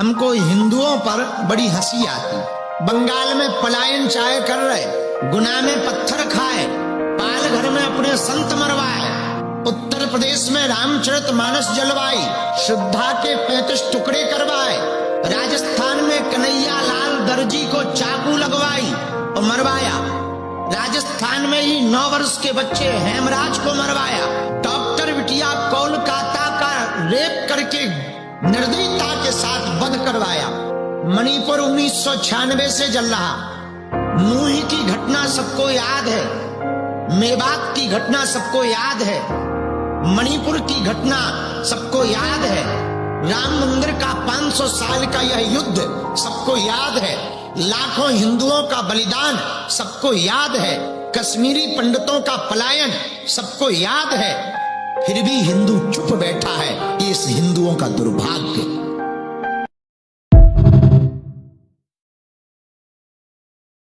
हमको हिंदुओं पर बड़ी हंसी आती। बंगाल में पलायन चाहे कर रहे, गुना में पत्थर खाए, पालघर में अपने संत मरवाए, उत्तर प्रदेश में रामचरितमानस जलवाई, श्रद्धा के 35 टुकड़े करवाए, राजस्थान में कन्हैया लाल दर्जी को चाकू लगवाई और मरवाया, राजस्थान में ही 9 वर्ष के बच्चे हेमराज को मरवाया, डॉक्टर बिटिया कोलकाता का रेप करके निर्दयता के साथ वध करवाया, मणिपुर 1996 से जल रहा, नूही की घटना सबको याद है, मेवात की घटना सबको याद है, मणिपुर की घटना सबको याद है, राम मंदिर का 500 साल का यह युद्ध सबको याद है, लाखों हिंदुओं का बलिदान सबको याद है, कश्मीरी पंडितों का पलायन सबको याद है, फिर भी हिंदू चुप बैठा है। ये इस हिंदुओं का दुर्भाग्य।